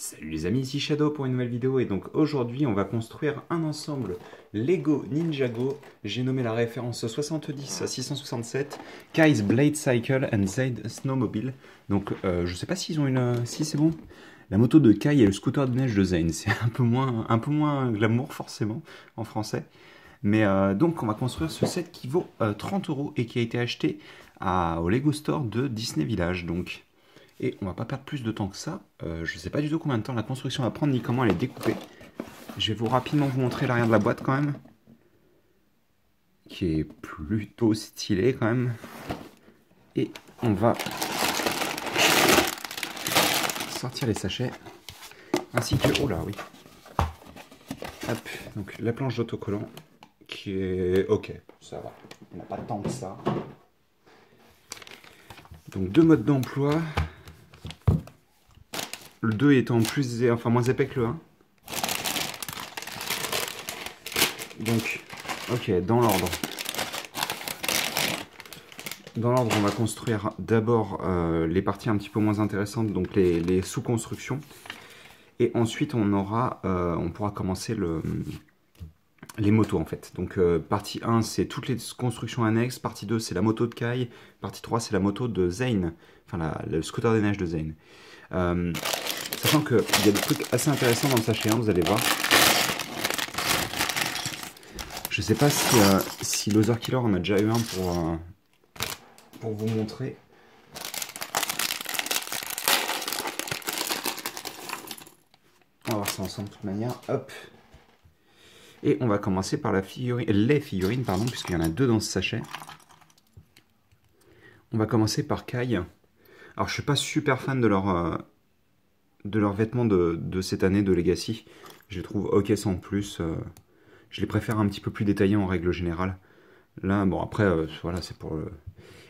Salut les amis, ici Shadow pour une nouvelle vidéo et donc aujourd'hui on va construire un ensemble Lego Ninjago. J'ai nommé la référence 70 à 667 Kai's Blade Cycle and Zaid Snowmobile. Donc je sais pas s'ils ont une... si c'est bon. La moto de Kai et le scooter de neige de Zane, c'est un peu moins glamour forcément en français. Mais donc on va construire ce set qui vaut 30 € et qui a été acheté au Lego Store de Disney Village. Donc... Et on va pas perdre plus de temps que ça. Je sais pas du tout combien de temps la construction va prendre ni comment elle est découpée. Je vais rapidement vous montrer l'arrière de la boîte quand même. Qui est plutôt stylé quand même. Et on va sortir les sachets. Ainsi que... Oh là, oui. Hop, donc la planche d'autocollant qui est... Ok, ça va. On n'a pas tant que ça. Donc deux modes d'emploi. Le 2 étant moins épais que le 1. Donc, ok, dans l'ordre. Dans l'ordre, on va construire d'abord les parties un petit peu moins intéressantes, donc les sous-constructions. Et ensuite, on pourra commencer les motos en fait. Donc, partie 1, c'est toutes les constructions annexes. Partie 2, c'est la moto de Kai. Partie 3, c'est la moto de Zane. Enfin, le scooter des neiges de Zane. Sachant qu'il y a des trucs assez intéressants dans le sachet 1, vous allez voir. Je sais pas si Loser Killer en a déjà eu un pour vous montrer. On va voir ça ensemble de toute manière. Hop. Et on va commencer par les figurines, pardon, puisqu'il y en a deux dans ce sachet. On va commencer par Kai. Alors je suis pas super fan de leurs vêtements de cette année de Legacy. Je les trouve ok sans plus. Je les préfère un petit peu plus détaillés en règle générale. Là, bon après, voilà, c'est pour...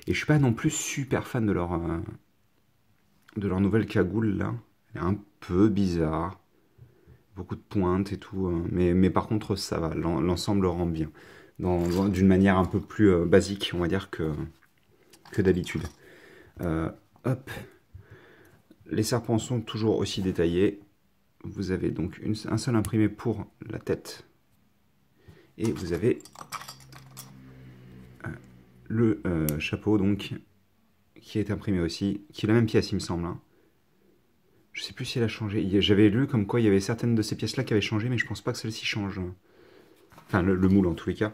Et je suis pas non plus super fan de leur nouvelle cagoule là. Elle est un peu bizarre. Beaucoup de pointes et tout. Mais par contre, ça va. L'ensemble rend bien. D'une manière un peu plus basique, on va dire, que d'habitude. Hop. Les serpents sont toujours aussi détaillés. Vous avez donc un seul imprimé pour la tête. Et vous avez le chapeau donc qui est imprimé aussi, qui est la même pièce il me semble. Hein. Je sais plus si elle a changé. J'avais lu comme quoi il y avait certaines de ces pièces là qui avaient changé, mais je pense pas que celle-ci change. Enfin le moule en tous les cas.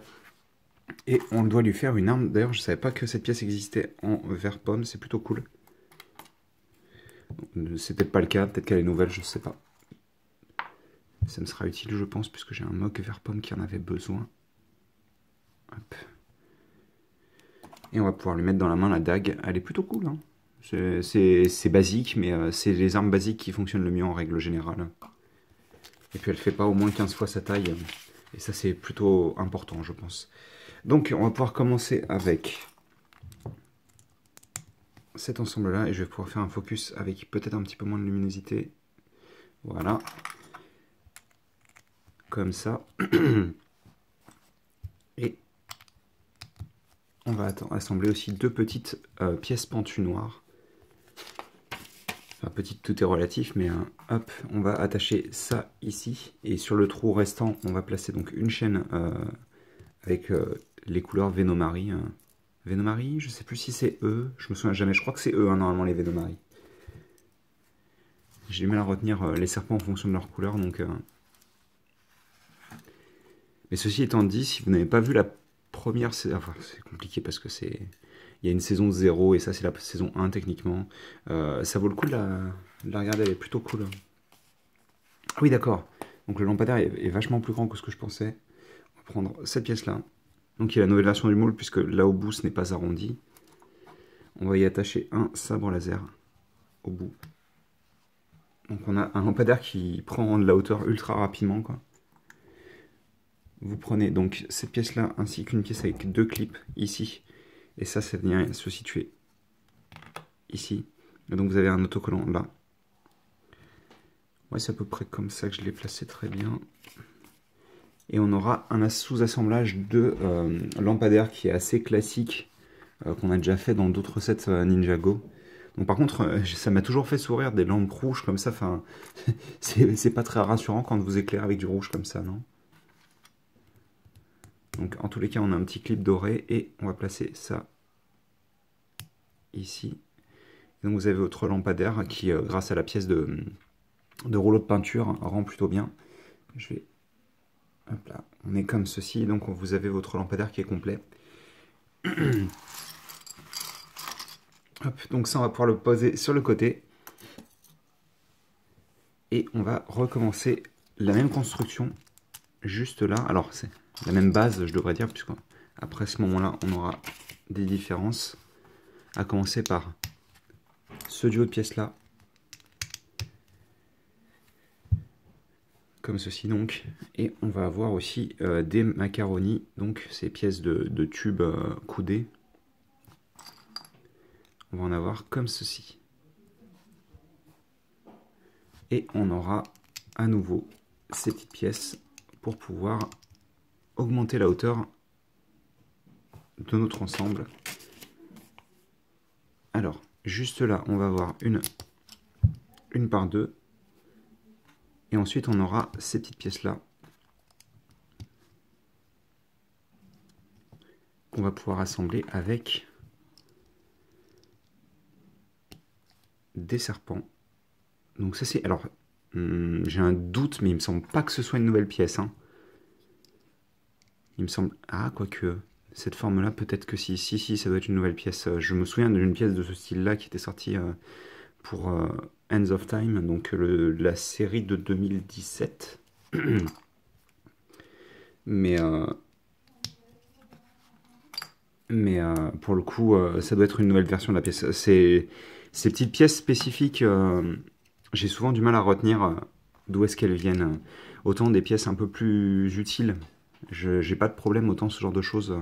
Et on doit lui faire une arme. D'ailleurs je savais pas que cette pièce existait en vert pomme, c'est plutôt cool. C'est peut-être pas le cas, peut-être qu'elle est nouvelle, je sais pas. Ça me sera utile, je pense, puisque j'ai un mock vert pomme qui en avait besoin. Hop. Et on va pouvoir lui mettre dans la main la dague. Elle est plutôt cool. Hein. C'est basique, mais c'est les armes basiques qui fonctionnent le mieux en règle générale. Et puis elle fait pas au moins 15 fois sa taille. Et ça, c'est plutôt important, je pense. Donc, on va pouvoir commencer avec cet ensemble-là. Et je vais pouvoir faire un focus avec peut-être un petit peu moins de luminosité. Voilà. Comme ça. Et on va assembler aussi deux petites pièces pentues noires. Enfin, petite, tout est relatif, mais hop, on va attacher ça ici. Et sur le trou restant, on va placer donc une chaîne avec les couleurs Venomari. Venomari, je sais plus si c'est E, je me souviens jamais, je crois que c'est E hein, normalement les Venomari. J'ai du mal à retenir les serpents en fonction de leur couleur, donc... Mais ceci étant dit, si vous n'avez pas vu la première saison, enfin c'est compliqué parce que il y a une saison 0 et ça c'est la saison 1 techniquement. Ça vaut le coup de la regarder, elle est plutôt cool. Ah oui d'accord, donc le lampadaire est vachement plus grand que ce que je pensais. On va prendre cette pièce là. Donc il y a la nouvelle version du moule puisque là au bout ce n'est pas arrondi. On va y attacher un sabre laser au bout. Donc on a un lampadaire qui prend de la hauteur ultra rapidement quoi. Vous prenez donc cette pièce-là, ainsi qu'une pièce avec deux clips ici. Et ça vient se situer ici. Et donc vous avez un autocollant là. Ouais, c'est à peu près comme ça que je l'ai placé très bien. Et on aura un sous-assemblage de lampadaire qui est assez classique, qu'on a déjà fait dans d'autres sets Ninjago. Donc par contre, ça m'a toujours fait sourire des lampes rouges comme ça. Enfin, c'est pas très rassurant quand vous éclairez avec du rouge comme ça, non? Donc en tous les cas, on a un petit clip doré et on va placer ça ici. Et donc vous avez votre lampadaire qui, grâce à la pièce de rouleau de peinture, rend plutôt bien. Je vais... Hop là, on est comme ceci, donc vous avez votre lampadaire qui est complet. Hop, donc ça, on va pouvoir le poser sur le côté. Et on va recommencer la même construction juste là. Alors, c'est la même base, je devrais dire, puisque après ce moment-là, on aura des différences. À commencer par ce duo de pièces-là. Comme ceci, donc. Et on va avoir aussi des macaronis, donc ces pièces de tubes coudés. On va en avoir comme ceci. Et on aura à nouveau ces petites pièces pour pouvoir augmenter la hauteur de notre ensemble. Alors, juste là, on va avoir une par deux. Et ensuite, on aura ces petites pièces-là qu'on va pouvoir assembler avec des serpents. Donc ça, c'est... Alors, j'ai un doute, mais il me semble pas que ce soit une nouvelle pièce. Hein. Il me semble... Ah, quoique... Cette forme-là, peut-être que si, ça doit être une nouvelle pièce. Je me souviens d'une pièce de ce style-là qui était sortie pour Ends of Time, donc la série de 2017. mais pour le coup, ça doit être une nouvelle version de la pièce. Ces petites pièces spécifiques, j'ai souvent du mal à retenir d'où est-ce qu'elles viennent. Autant des pièces un peu plus utiles, j'ai pas de problème, autant ce genre de choses.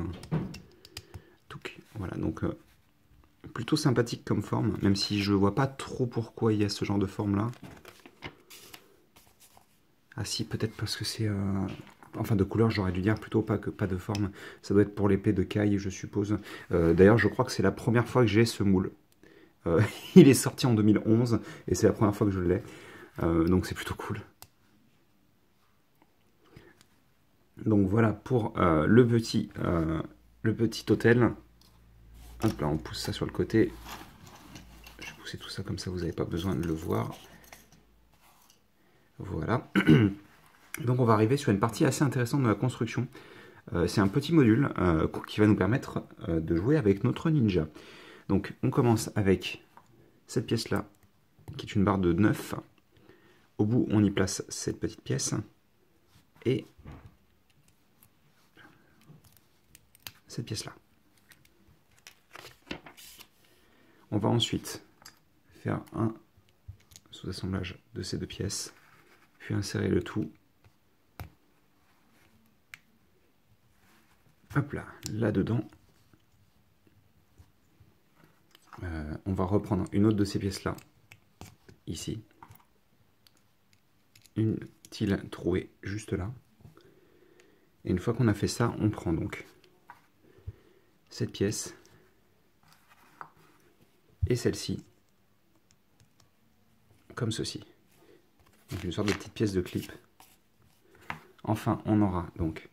Voilà, donc plutôt sympathique comme forme, même si je vois pas trop pourquoi il y a ce genre de forme là. Ah si, peut-être parce que c'est... Enfin, de couleur, j'aurais dû dire plutôt pas de forme. Ça doit être pour l'épée de Kai, je suppose. D'ailleurs, je crois que c'est la première fois que j'ai ce moule. Il est sorti en 2011, et c'est la première fois que je l'ai. Donc c'est plutôt cool. Donc voilà pour le petit hôtel. Hop là, on pousse ça sur le côté. Je vais pousser tout ça comme ça, vous n'avez pas besoin de le voir. Voilà. Donc on va arriver sur une partie assez intéressante de la construction. C'est un petit module qui va nous permettre de jouer avec notre ninja. Donc on commence avec cette pièce-là, qui est une barre de 9. Au bout, on y place cette petite pièce. Et cette pièce-là. On va ensuite faire un sous-assemblage de ces deux pièces, puis insérer le tout. Hop là, là-dedans. On va reprendre une autre de ces pièces-là, ici. Une tile trouée juste là. Et une fois qu'on a fait ça, on prend donc cette pièce et celle-ci, comme ceci. Donc une sorte de petite pièce de clip. Enfin, on aura donc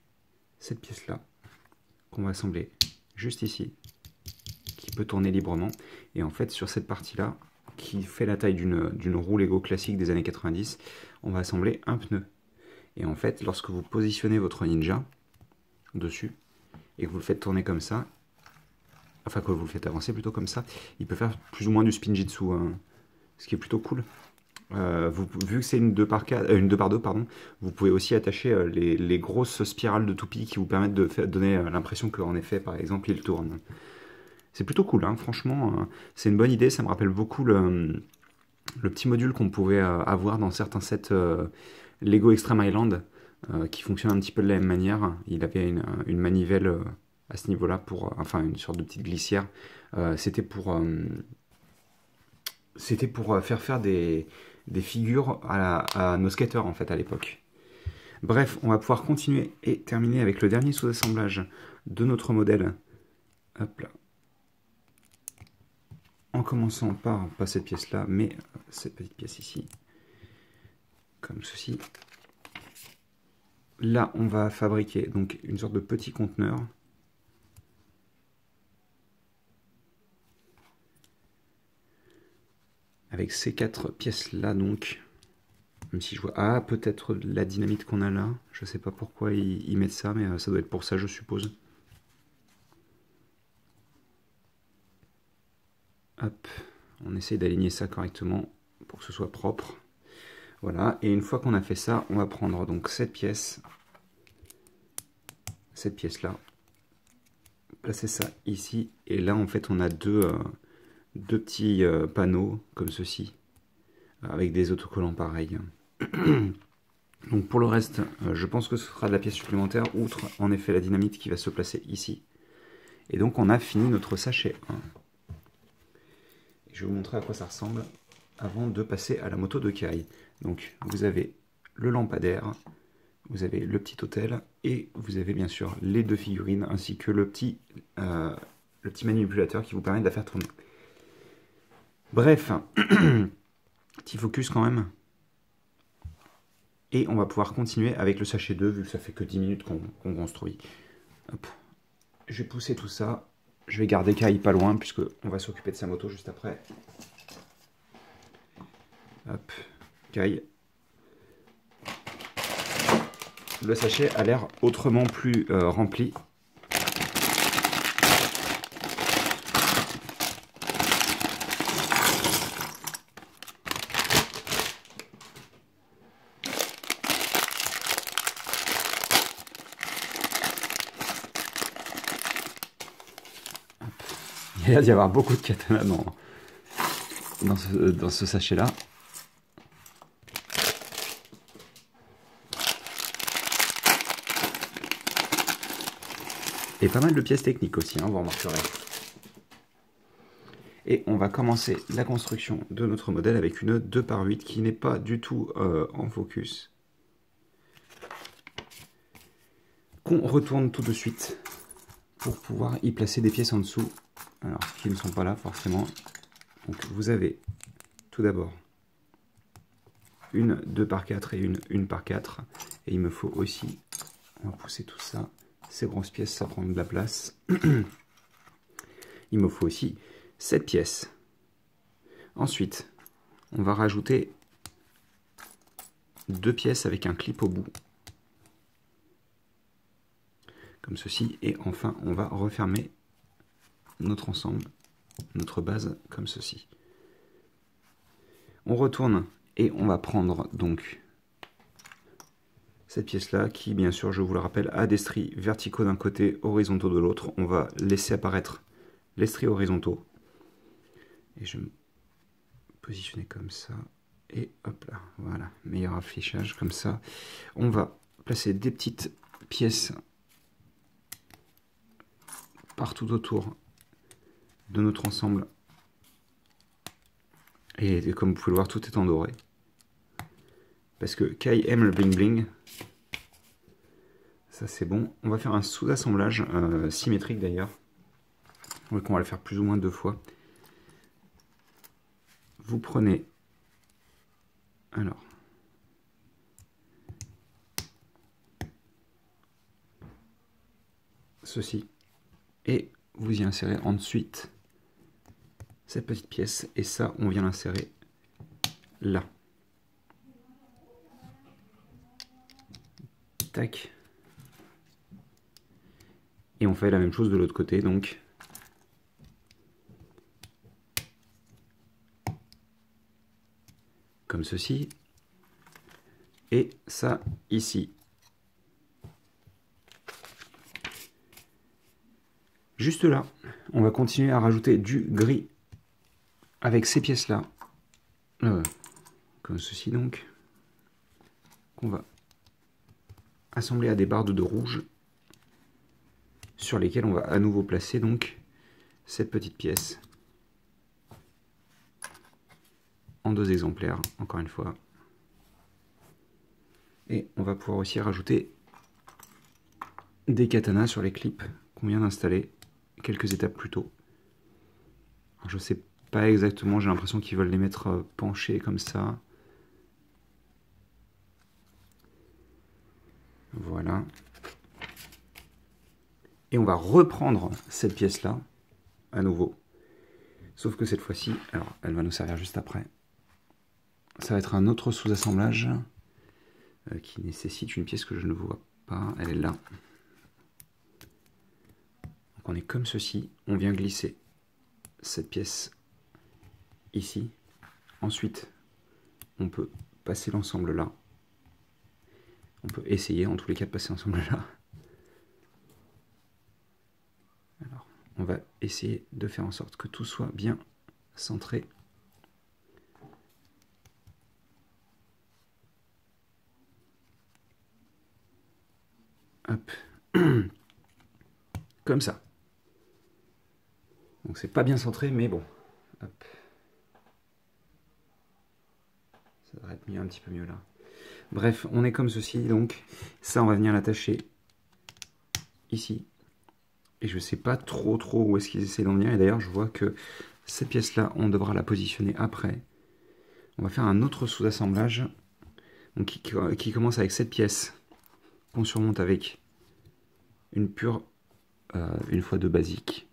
cette pièce-là, qu'on va assembler juste ici, qui peut tourner librement. Et en fait, sur cette partie-là, qui fait la taille d'une roue Lego classique des années 90, on va assembler un pneu. Et en fait, lorsque vous positionnez votre ninja dessus, et que vous le faites tourner comme ça, enfin que vous le faites avancer plutôt comme ça, il peut faire plus ou moins du spinjitzu, hein, ce qui est plutôt cool. Vu que c'est une 2x2, pardon, vous pouvez aussi attacher les grosses spirales de toupie qui vous permettent de donner l'impression qu'en effet, par exemple, il tourne. C'est plutôt cool, hein, franchement, c'est une bonne idée, ça me rappelle beaucoup le petit module qu'on pouvait avoir dans certains sets Lego Extreme Island, qui fonctionne un petit peu de la même manière. Il avait une manivelle à ce niveau-là, enfin une sorte de petite glissière. C'était pour faire des figures à nos skateurs en fait à l'époque. Bref, on va pouvoir continuer et terminer avec le dernier sous-assemblage de notre modèle. Hop là. en commençant par, pas cette pièce-là, mais cette petite pièce ici, comme ceci. Là, on va fabriquer donc une sorte de petit conteneur. Avec ces 4 pièces-là, donc. Même si je vois... Ah, peut-être la dynamite qu'on a là. Je sais pas pourquoi ils mettent ça, mais ça doit être pour ça, je suppose. Hop, on essaye d'aligner ça correctement pour que ce soit propre. Voilà, et une fois qu'on a fait ça, on va prendre donc cette pièce-là, placer ça ici, et là en fait on a deux petits panneaux comme ceci, avec des autocollants pareils. Donc pour le reste, je pense que ce sera de la pièce supplémentaire, outre en effet la dynamite qui va se placer ici. Et donc on a fini notre sachet 1. Je vais vous montrer à quoi ça ressemble avant de passer à la moto de Kai. Donc vous avez le lampadaire, vous avez le petit hôtel et vous avez bien sûr les 2 figurines ainsi que le petit manipulateur qui vous permet de la faire tourner. Bref, petit focus quand même. Et on va pouvoir continuer avec le sachet 2 vu que ça fait que 10 minutes qu'on construit. Hop. Je vais pousser tout ça. Je vais garder Kai pas loin puisque on va s'occuper de sa moto juste après. Hop, Kai. Le sachet a l'air autrement plus rempli. Il y a l'air d'y avoir beaucoup de katanas dans ce sachet-là. Et pas mal de pièces techniques aussi, hein, vous remarquerez. Et on va commencer la construction de notre modèle avec une 2x8 qui n'est pas du tout en focus. Qu'on retourne tout de suite pour pouvoir y placer des pièces en dessous. Alors, qui ne sont pas là forcément. Donc vous avez tout d'abord une 2x4 et une 1x4. Et il me faut aussi, on va pousser tout ça. Ces grosses pièces, ça prend de la place. Il me faut aussi cette pièce. Ensuite, on va rajouter 2 pièces avec un clip au bout. Comme ceci. Et enfin, on va refermer notre ensemble, notre base comme ceci. On retourne et on va prendre donc cette pièce là qui, bien sûr, je vous le rappelle, a des stries verticaux d'un côté, horizontaux de l'autre. On va laisser apparaître les stries horizontaux et je vais me positionner comme ça et hop là, voilà, meilleur affichage comme ça. On va placer des petites pièces partout autour de notre ensemble. Et comme vous pouvez le voir, tout est en doré. Parce que Kai aime le bling bling. Ça c'est bon. On va faire un sous-assemblage symétrique d'ailleurs. Donc on va le faire plus ou moins 2 fois. Vous prenez... Alors... ceci. Et vous y insérez ensuite cette petite pièce. Et ça, on vient l'insérer là. Tac. Et on fait la même chose de l'autre côté, donc. Comme ceci. Et ça, ici. Juste là, on va continuer à rajouter du gris avec ces pièces-là. Comme ceci, donc. Qu'on va assembler à des barres de rouge sur lesquelles on va à nouveau placer donc cette petite pièce en 2 exemplaires, encore une fois. Et on va pouvoir aussi rajouter des katanas sur les clips qu'on vient d'installer quelques étapes plus tôt. Alors je sais pas exactement, j'ai l'impression qu'ils veulent les mettre penchés comme ça. Voilà. Et on va reprendre cette pièce-là, à nouveau. Sauf que cette fois-ci, alors elle va nous servir juste après. Ça va être un autre sous-assemblage qui nécessite une pièce que je ne vois pas. Elle est là. Donc on est comme ceci. On vient glisser cette pièce ici. Ensuite, on peut passer l'ensemble là. On peut essayer en tous les cas de passer l'ensemble là. Alors, on va essayer de faire en sorte que tout soit bien centré. Hop. Comme ça. Donc c'est pas bien centré, mais bon. Hop. Ça devrait être mieux, un petit peu mieux là. Bref, on est comme ceci, donc ça on va venir l'attacher ici. Et je sais pas trop où est-ce qu'ils essaient d'en venir. Et d'ailleurs, je vois que cette pièce-là, on devra la positionner après. On va faire un autre sous-assemblage qui commence avec cette pièce qu'on surmonte avec une pure une fois deux basique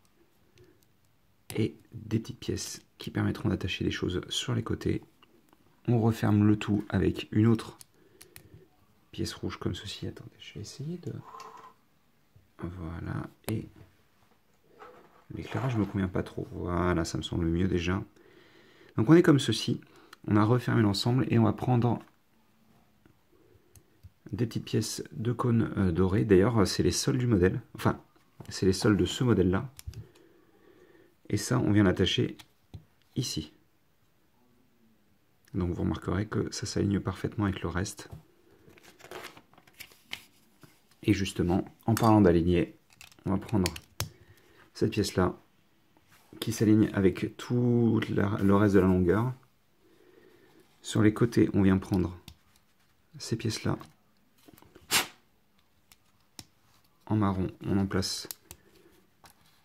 et des petites pièces qui permettront d'attacher des choses sur les côtés. On referme le tout avec une autre pièce rouge comme ceci. Attendez, je vais essayer de... Voilà, et l'éclairage me convient pas trop. Voilà, ça me semble mieux déjà. Donc on est comme ceci. On a refermé l'ensemble et on va prendre des petites pièces de cône doré. D'ailleurs, c'est les sols du modèle. Enfin, c'est les sols de ce modèle-là. Et ça, on vient l'attacher ici. Donc vous remarquerez que ça s'aligne parfaitement avec le reste. Et justement, en parlant d'aligner, on va prendre cette pièce-là qui s'aligne avec tout le reste de la longueur. Sur les côtés, on vient prendre ces pièces-là. En marron, on en place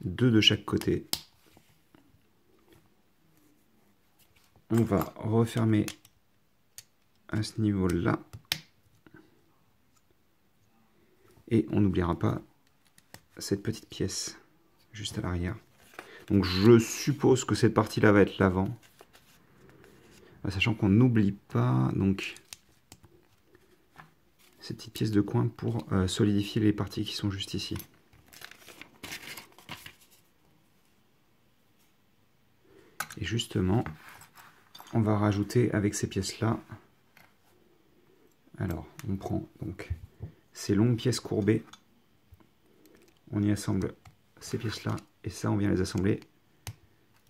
deux de chaque côté. On va refermer à ce niveau-là. Et on n'oubliera pas cette petite pièce juste à l'arrière. Donc je suppose que cette partie-là va être l'avant. Sachant qu'on n'oublie pas donc cette petite pièce de coin pour solidifier les parties qui sont juste ici. Et justement, on va rajouter avec ces pièces-là. Alors, on prend donc ces longues pièces courbées. On y assemble ces pièces-là. Et ça, on vient les assembler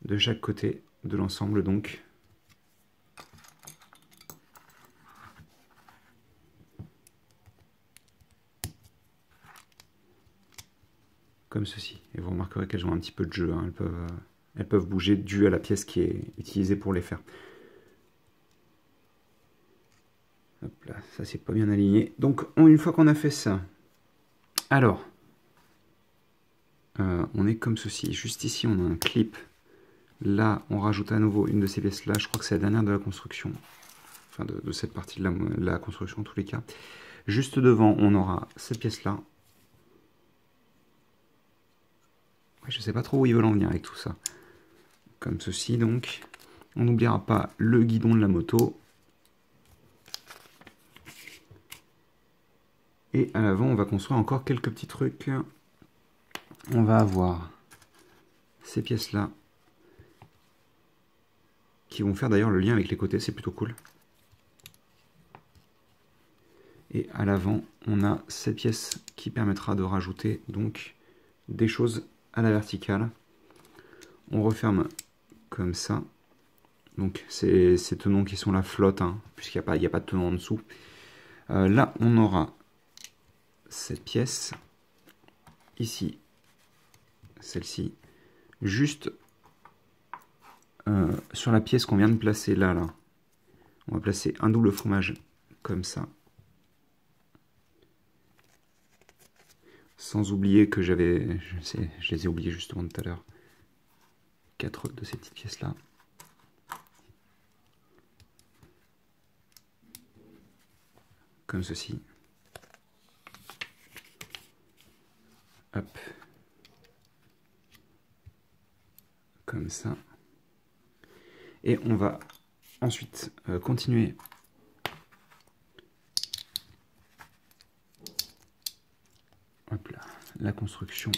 de chaque côté de l'ensemble. Donc, comme ceci. Et vous remarquerez qu'elles ont un petit peu de jeu. Hein. Elles peuvent bouger dû à la pièce qui est utilisée pour les faire. Hop là, ça c'est pas bien aligné. Donc une fois qu'on a fait ça, alors on est comme ceci. Juste ici on a un clip. Là on rajoute à nouveau une de ces pièces là. Je crois que c'est la dernière de la construction. Enfin de cette partie de la construction en tous les cas. Juste devant on aura cette pièce là. Ouais, je sais pas trop où ils veulent en venir avec tout ça. Comme ceci donc. On n'oubliera pas le guidon de la moto. Et à l'avant, on va construire encore quelques petits trucs. On va avoir ces pièces-là qui vont faire d'ailleurs le lien avec les côtés, c'est plutôt cool. Et à l'avant, on a cette pièce qui permettra de rajouter donc des choses à la verticale. On referme comme ça. Donc ces tenons qui sont la flotte, hein, puisqu'il n'y a pas de tenons en dessous. Là, on aura cette pièce, ici, celle-ci, juste sur la pièce qu'on vient de placer là, on va placer un double fromage comme ça. Sans oublier que je les ai oubliés justement tout à l'heure, 4 de ces petites pièces là. comme ceci. Hop. Comme ça. Et on va ensuite continuer hop là, la construction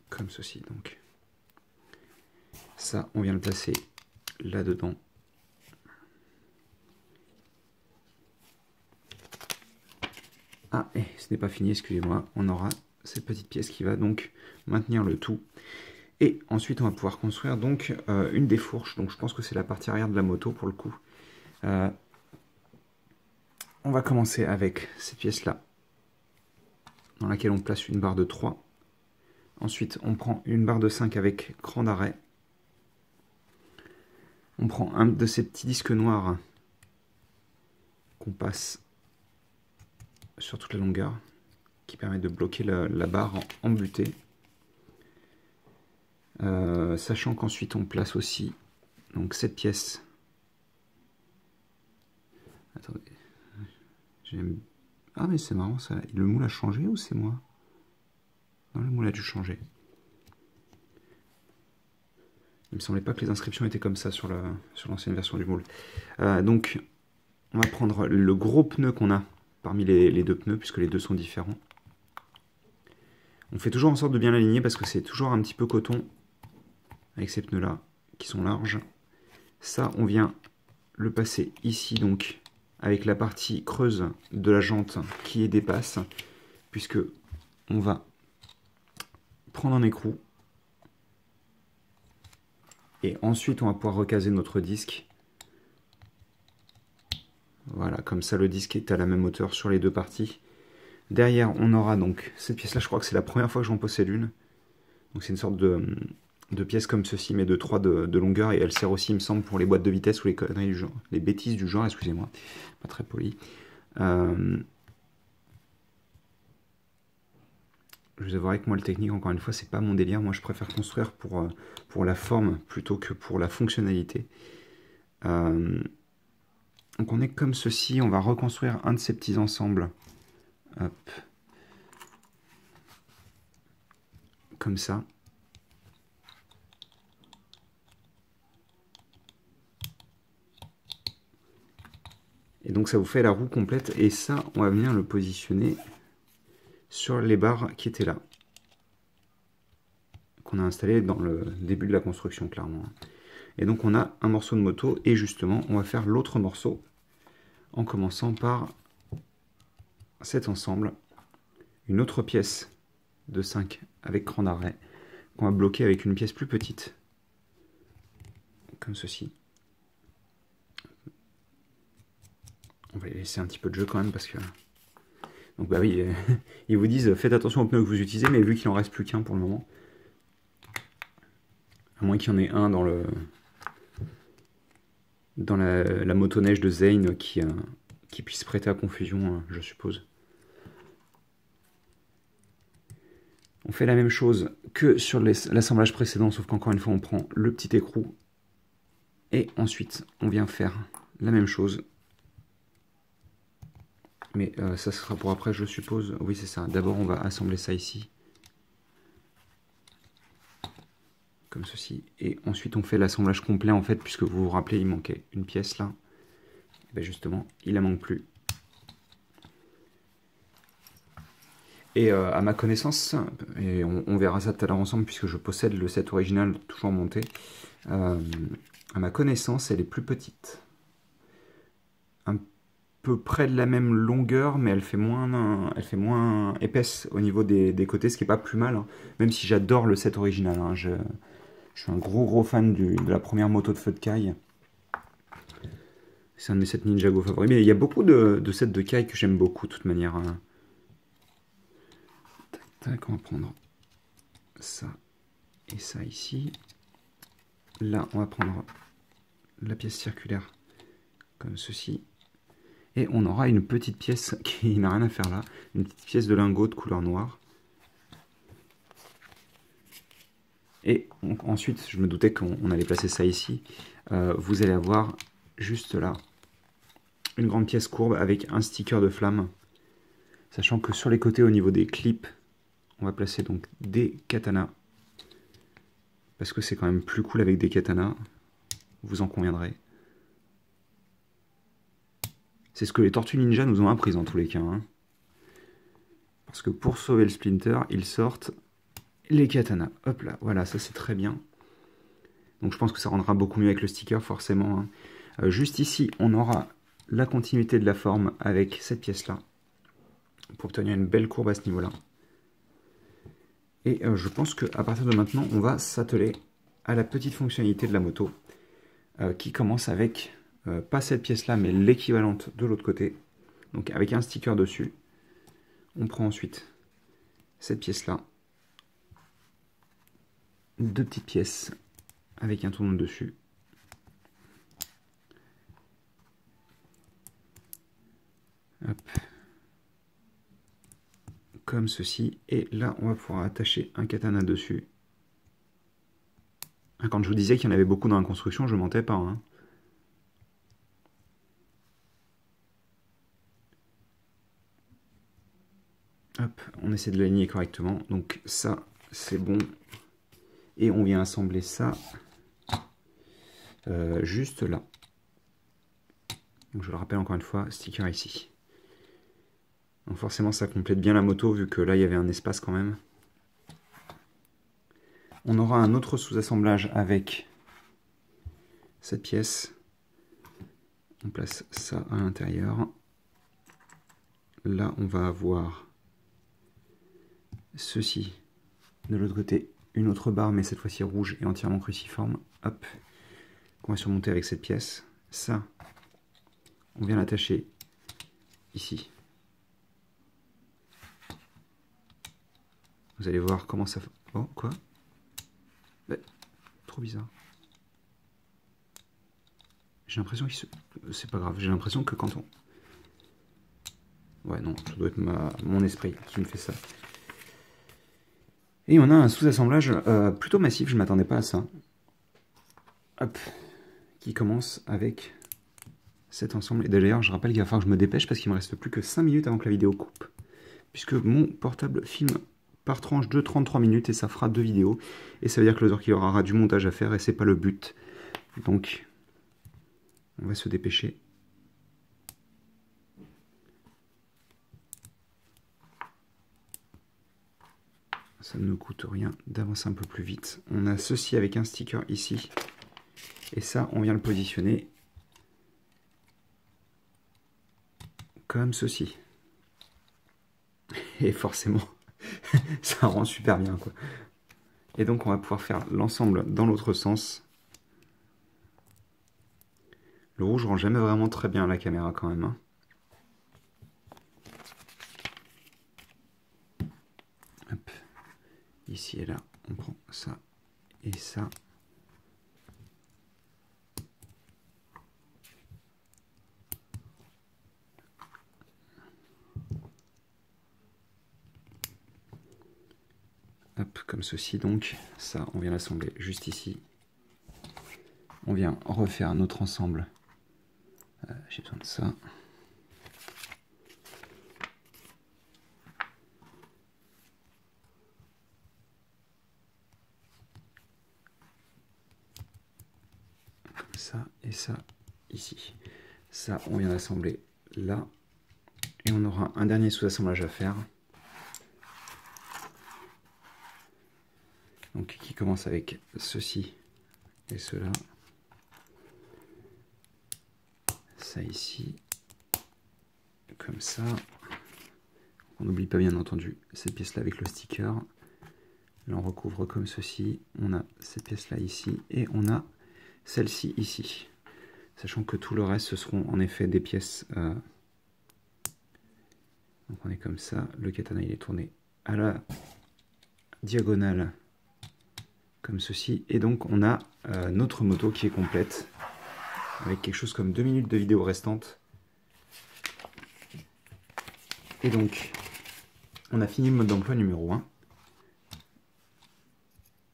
comme ceci. Donc ça, on vient le placer là-dedans. Ah, et ce n'est pas fini, excusez-moi. On aura cette petite pièce qui va donc maintenir le tout. Et ensuite, on va pouvoir construire donc une des fourches. Donc je pense que c'est la partie arrière de la moto pour le coup. On va commencer avec cette pièce-là, dans laquelle on place une barre de 3. Ensuite, on prend une barre de 5 avec cran d'arrêt. On prend un de ces petits disques noirs qu'on passe sur toute la longueur, qui permet de bloquer la barre en butée. Sachant qu'ensuite on place aussi donc cette pièce. Attendez. Ah mais c'est marrant ça. Le moule a changé ou c'est moi? Non, le moule a dû changer. Il me semblait pas que les inscriptions étaient comme ça sur l'ancienne version du moule. Donc on va prendre le gros pneu qu'on a parmi les deux pneus, puisque les deux sont différents. On fait toujours en sorte de bien l'aligner parce que c'est toujours un petit peu coton avec ces pneus là qui sont larges. Ça, on vient le passer ici donc avec la partie creuse de la jante qui est dépasse, puisque on va prendre un écrou et ensuite on va pouvoir recaser notre disque. Voilà, comme ça le disque est à la même hauteur sur les deux parties. Derrière, on aura donc cette pièce là, je crois que c'est la première fois que j'en possède une. Donc c'est une sorte de pièce comme ceci, mais de 3 de longueur, et elle sert aussi, il me semble, pour les boîtes de vitesse ou les conneries du genre, les bêtises du genre, excusez-moi, pas très poli. Je vous avouerai que moi, le technique, encore une fois, c'est pas mon délire. Moi, je préfère construire pour la forme plutôt que pour la fonctionnalité. Donc on est comme ceci, on va reconstruire un de ces petits ensembles. Hop. Comme ça. Et donc ça vous fait la roue complète. Et ça, on va venir le positionner sur les barres qui étaient là. Qu'on a installé dans le début de la construction, clairement. Et donc on a un morceau de moto. Et justement, on va faire l'autre morceau. En commençant par cet ensemble. Une autre pièce de 5 avec cran d'arrêt. Qu'on va bloquer avec une pièce plus petite. Comme ceci. On va laisser un petit peu de jeu quand même parce que... Donc bah oui, ils vous disent faites attention aux pneus que vous utilisez, mais vu qu'il en reste plus qu'un pour le moment, à moins qu'il y en ait un dans la motoneige de Zane qui puisse prêter à confusion, je suppose. On fait la même chose que sur l'assemblage précédent, sauf qu'encore une fois on prend le petit écrou et ensuite on vient faire la même chose. Mais ça sera pour après, je suppose. Oui, c'est ça. D'abord, on va assembler ça ici. Comme ceci. Et ensuite, on fait l'assemblage complet, en fait, puisque vous vous rappelez, il manquait une pièce là. Et bien justement, il ne manque plus. Et à ma connaissance, et on verra ça tout à l'heure ensemble, puisque je possède le set original toujours monté, à ma connaissance, elle est plus petite. Un peu près de la même longueur, mais elle fait moins épaisse au niveau des côtés, ce qui est pas plus mal, hein. Même si j'adore le set original, hein. Je suis un gros fan de la première moto de feu de caille. C'est un de mes sets Ninjago favoris, mais il y a beaucoup de sets de caille que j'aime beaucoup de toute manière, hein. Tac, tac, on va prendre ça et ça ici. Là, on va prendre la pièce circulaire comme ceci. Et on aura une petite pièce qui n'a rien à faire là, une petite pièce de lingot de couleur noire. Et donc, ensuite, je me doutais qu'on allait placer ça ici. Vous allez avoir juste là une grande pièce courbe avec un sticker de flamme. Sachant que sur les côtés, au niveau des clips, on va placer donc des katanas. Parce que c'est quand même plus cool avec des katanas. Vous en conviendrez. C'est ce que les Tortues Ninja nous ont appris en tous les cas. Hein. Parce que pour sauver le Splinter, ils sortent les katanas. Hop là, voilà, ça c'est très bien. Donc je pense que ça rendra beaucoup mieux avec le sticker, forcément. Hein. Juste ici, on aura la continuité de la forme avec cette pièce-là. Pour obtenir une belle courbe à ce niveau-là. Et je pense qu'à partir de maintenant, on va s'atteler à la petite fonctionnalité de la moto. Qui commence avec, pas cette pièce-là, mais l'équivalente de l'autre côté. Donc avec un sticker dessus. On prend ensuite cette pièce-là. Deux petites pièces avec un tourneau dessus. Hop. Comme ceci. Et là, on va pouvoir attacher un katana dessus. Quand je vous disais qu'il y en avait beaucoup dans la construction, je mentais pas. Hein. Hop, on essaie de l'aligner correctement. Donc ça, c'est bon. Et on vient assembler ça juste là. Donc je le rappelle encore une fois, sticker ici. Donc forcément ça complète bien la moto vu que là il y avait un espace quand même. On aura un autre sous-assemblage avec cette pièce. On place ça à l'intérieur. Là on va avoir ceci. De l'autre côté, une autre barre mais cette fois-ci rouge et entièrement cruciforme. Hop, qu'on va surmonter avec cette pièce. Ça, on vient l'attacher ici. Vous allez voir comment ça... Oh, quoi? Trop bizarre. J'ai l'impression qu'il se... C'est pas grave, j'ai l'impression que quand on... Ouais, non, ça doit être mon esprit qui me fait ça. Et on a un sous-assemblage plutôt massif, je ne m'attendais pas à ça. Hop, qui commence avec cet ensemble. Et d'ailleurs, je rappelle qu'il va falloir que je me dépêche parce qu'il me reste plus que 5 minutes avant que la vidéo coupe. Puisque mon portable filme par tranche de 33 minutes et ça fera 2 vidéos. Et ça veut dire que l'auteur qui aura du montage à faire et c'est pas le but. Donc, on va se dépêcher. Ça ne nous coûte rien d'avancer un peu plus vite. On a ceci avec un sticker ici. Et ça, on vient le positionner comme ceci. Et forcément, ça rend super bien, quoi. Et donc, on va pouvoir faire l'ensemble dans l'autre sens. Le rouge rend jamais vraiment très bien la caméra, quand même. Hein. Hop. Ici et là, on prend ça et ça. Hop, comme ceci donc. Ça, on vient l'assembler juste ici. On vient refaire notre ensemble. J'ai besoin de ça. Comme ça et ça ici. Ça, on vient d'assembler là. Et on aura un dernier sous-assemblage à faire. Donc qui commence avec ceci et cela. Ça ici. Comme ça. On n'oublie pas bien entendu cette pièce-là avec le sticker. Là on recouvre comme ceci. On a cette pièce-là ici. Et on a celle-ci ici. Sachant que tout le reste ce seront en effet des pièces... Donc on est comme ça. Le katana il est tourné à la diagonale. Comme ceci. Et donc on a notre moto qui est complète. Avec quelque chose comme 2 minutes de vidéo restante. Et donc, on a fini le mode d'emploi numéro 1.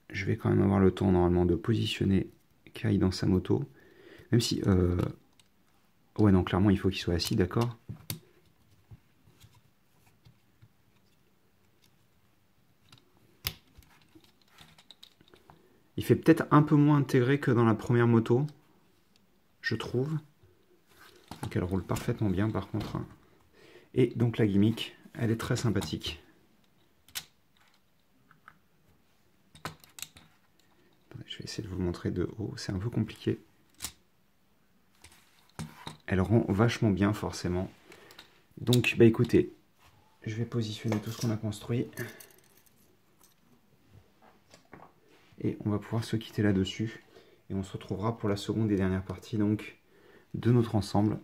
Je vais quand même avoir le temps normalement de positionner Kai dans sa moto. Même si Ouais, non, clairement, il faut qu'il soit assis, d'accord. Il fait peut-être un peu moins intégré que dans la première moto, je trouve. Donc elle roule parfaitement bien, par contre. Et donc la gimmick, elle est très sympathique. Je vais essayer de vous le montrer de haut, c'est un peu compliqué. Elle rend vachement bien, forcément. Donc, bah écoutez, je vais positionner tout ce qu'on a construit. Et on va pouvoir se quitter là-dessus. Et on se retrouvera pour la seconde et dernière partie, donc, de notre ensemble.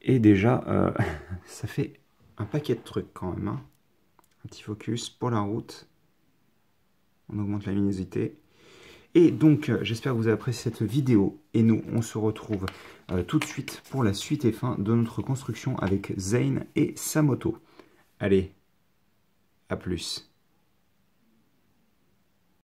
Et déjà, ça fait un paquet de trucs quand même. Hein. Un petit focus pour la route. On augmente la luminosité. Et donc, j'espère que vous avez apprécié cette vidéo. Et nous, on se retrouve tout de suite pour la suite et fin de notre construction avec Zane et sa moto. Allez, à plus.